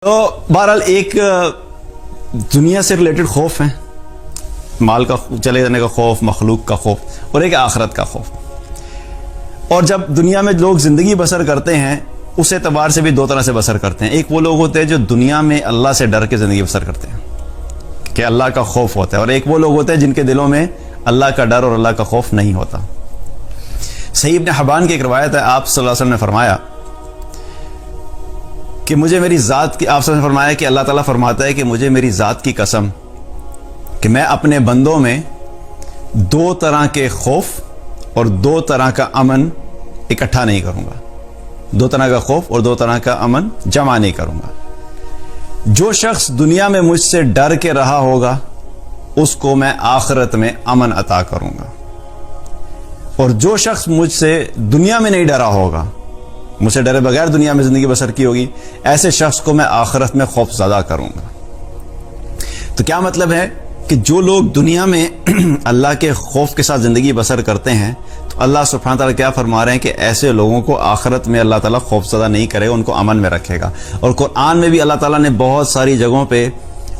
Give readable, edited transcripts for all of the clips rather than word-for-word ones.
تو بہرحال ایک دنیا سے ریلیٹڈ خوف ہے، مال کا چلے جانے کا خوف، مخلوق کا خوف، اور ایک آخرت کا خوف۔ اور جب دنیا میں لوگ زندگی بسر کرتے ہیں اس اعتبار سے بھی دو طرح سے بسر کرتے ہیں۔ ایک وہ لوگ ہوتے ہیں جو دنیا میں اللہ سے ڈر کے زندگی بسر کرتے ہیں کہ اللہ کا خوف ہوتا ہے، اور ایک وہ لوگ ہوتے ہیں جن کے دلوں میں اللہ کا ڈر اور اللہ کا خوف نہیں ہوتا۔ صحیح ابن حبان کی ایک روایت ہے، آپ صلی اللہ علیہ وسلم نے فرمایا کہ مجھے میری ذات کی، آپ صلی اللہ علیہ وسلم نے فرمایا کہ اللہ تعالیٰ فرماتا ہے کہ مجھے میری ذات کی قسم کہ میں اپنے بندوں میں دو طرح کے خوف اور دو طرح کا امن اکٹھا نہیں کروں گا، دو طرح کا خوف اور دو طرح کا امن جمع نہیں کروں گا۔ جو شخص دنیا میں مجھ سے ڈر کے رہا ہوگا اس کو میں آخرت میں امن عطا کروں گا، اور جو شخص مجھ سے دنیا میں نہیں ڈرا ہوگا، مجھ سے ڈرے بغیر دنیا میں زندگی بسر کی ہوگی، ایسے شخص کو میں آخرت میں خوف زدہ کروں گا۔ تو کیا مطلب ہے کہ جو لوگ دنیا میں اللہ کے خوف کے ساتھ زندگی بسر کرتے ہیں تو اللہ سبحانہ تعالیٰ کیا فرما رہے ہیں کہ ایسے لوگوں کو آخرت میں اللہ تعالیٰ خوف زدہ نہیں کرے گا، ان کو امن میں رکھے گا۔ اور قرآن میں بھی اللہ تعالیٰ نے بہت ساری جگہوں پہ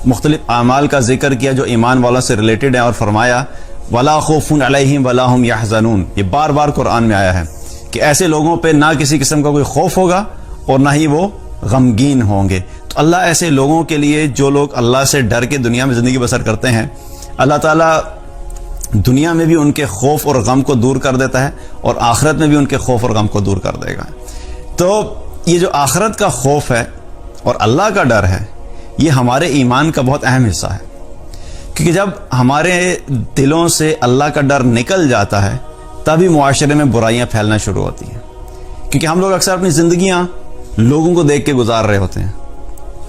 مختلف اعمال کا ذکر کیا جو ایمان والوں سے ریلیٹڈ ہیں، اور فرمایا وَلَا خَوْفٌ عَلَيْهِمْ وَلَا هُمْ يَحْزَنُونَ۔ یہ بار بار قرآن میں آیا ہے کہ ایسے لوگوں پہ نہ کسی قسم کا کوئی خوف ہوگا اور نہ ہی وہ غمگین ہوں گے۔ تو اللہ ایسے لوگوں کے لیے جو لوگ اللہ سے ڈر کے دنیا میں زندگی بسر کرتے ہیں، اللہ تعالیٰ دنیا میں بھی ان کے خوف اور غم کو دور کر دیتا ہے اور آخرت میں بھی ان کے خوف اور غم کو دور کر دے گا۔ تو یہ جو آخرت کا خوف ہے اور اللہ کا ڈر ہے، یہ ہمارے ایمان کا بہت اہم حصہ ہے، کیونکہ جب ہمارے دلوں سے اللہ کا ڈر نکل جاتا ہے تبھی معاشرے میں برائیاں پھیلنا شروع ہوتی ہیں، کیونکہ ہم لوگ اکثر اپنی زندگیاں لوگوں کو دیکھ کے گزار رہے ہوتے ہیں۔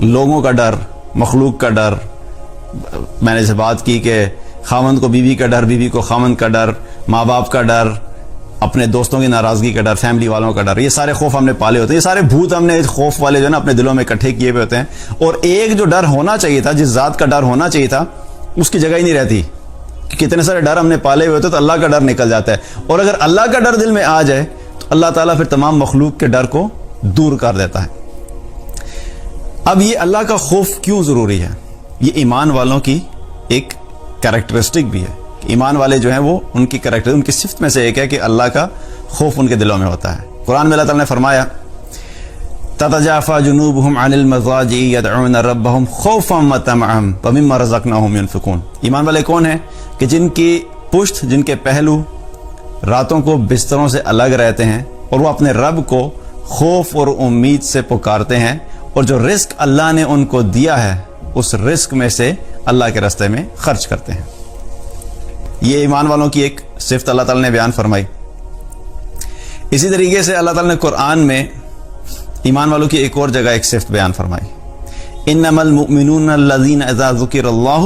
لوگوں کا ڈر، مخلوق کا ڈر، میں نے اسے بات کی کہ خاوند کو بیوی کا ڈر، بیوی کو خاوند کا ڈر، ماں باپ کا ڈر، اپنے دوستوں کی ناراضگی کا ڈر، فیملی والوں کا ڈر، یہ سارے خوف ہم نے پالے ہوتے ہیں، یہ سارے بھوت ہم نے خوف والے جو ہے نا اپنے دلوں میں اکٹھے کیے ہوئے ہوتے ہیں۔ اور ایک جو ڈر ہونا چاہیے تھا، جس ذات کا ڈر ہونا چاہیے تھا، اس کی جگہ ہی نہیں رہتی، کہ کتنے سارے ڈر ہم نے پالے ہوئے ہوتے تو اللہ کا ڈر نکل جاتا ہے۔ اور اگر اللہ کا ڈر دل میں آ جائے تو اللہ تعالیٰ پھر تمام مخلوق کے ڈر کو دور کر دیتا ہے۔ اب یہ اللہ کا خوف کیوں ضروری ہے؟ یہ ایمان والوں کی ایک کریکٹرسٹک بھی ہے۔ ایمان والے جو ہیں وہ ان کی کریکٹر، ان کی صفت میں سے ایک ہے کہ اللہ کا خوف ان کے دلوں میں ہوتا ہے۔ قرآن میں اللہ تعالیٰ نے فرمایا تتجافى جنوبهم عن المضاجع يدعون ربهم خوفا وطمعا ومما رزقناهم ينفقون۔ ایمان والے کون ہیں؟ کہ جن کی پشت، جن کے پہلو راتوں کو بستروں سے الگ رہتے ہیں اور وہ اپنے رب کو خوف اور امید سے پکارتے ہیں، اور جو رزق اللہ نے ان کو دیا ہے اس رزق میں سے اللہ کے راستے میں خرچ کرتے ہیں۔ یہ ایمان والوں کی ایک صفت اللہ تعالیٰ نے بیان فرمائی۔ اسی طریقے سے اللہ تعالیٰ نے قرآن میں ایمان والوں کی ایک اور جگہ ایک صفت بیان فرمائی، انما المؤمنون الذین اذا ذکر اللہ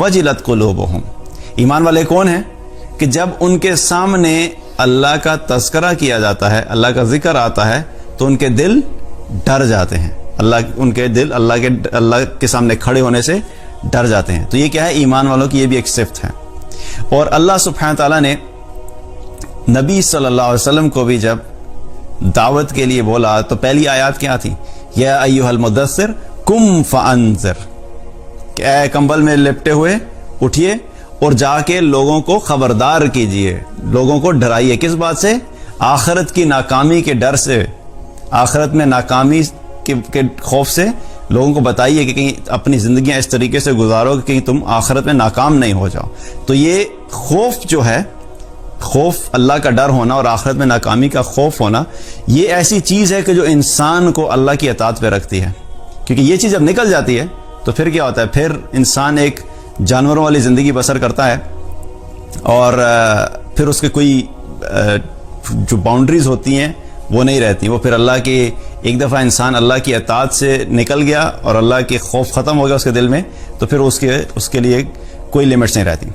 وجلت قلوبہم۔ ایمان والے کون ہیں؟ کہ جب ان کے سامنے اللہ کا تذکرہ کیا جاتا ہے، اللہ کا ذکر آتا ہے تو ان کے دل ڈر جاتے ہیں، ان کے دل اللہ کے سامنے کھڑے ہونے سے ڈر جاتے ہیں۔ تو یہ کیا ہے؟ ایمان والوں کی یہ بھی ایک صفت ہے۔ اور اللہ سبحانہ تعالیٰ نے نبی صلی اللہ علیہ وسلم کو بھی جب دعوت کے لیے بولا تو پہلی آیات کیا تھی؟ یا ایھا المدثر قم فانذر، کہ اے کمبل میں لپٹے ہوئے اٹھیے اور جا کے لوگوں کو خبردار کیجئے، لوگوں کو ڈرائیے۔ کس بات سے؟ آخرت کی ناکامی کے ڈر سے، آخرت میں ناکامی کے خوف سے لوگوں کو بتائیے کہ کہیں اپنی زندگیاں اس طریقے سے گزارو کہ کہیں تم آخرت میں ناکام نہیں ہو جاؤ۔ تو یہ خوف جو ہے، خوف اللہ کا ڈر ہونا اور آخرت میں ناکامی کا خوف ہونا، یہ ایسی چیز ہے کہ جو انسان کو اللہ کی اطاعت پہ رکھتی ہے، کیونکہ یہ چیز جب نکل جاتی ہے تو پھر کیا ہوتا ہے؟ پھر انسان ایک جانوروں والی زندگی بسر کرتا ہے، اور پھر اس کے کوئی جو باؤنڈریز ہوتی ہیں وہ نہیں رہتی، وہ پھر اللہ کی، ایک دفعہ انسان اللہ کی اطاعت سے نکل گیا اور اللہ کے خوف ختم ہو گیا اس کے دل میں، تو پھر اس کے لیے کوئی لمٹس نہیں رہتی۔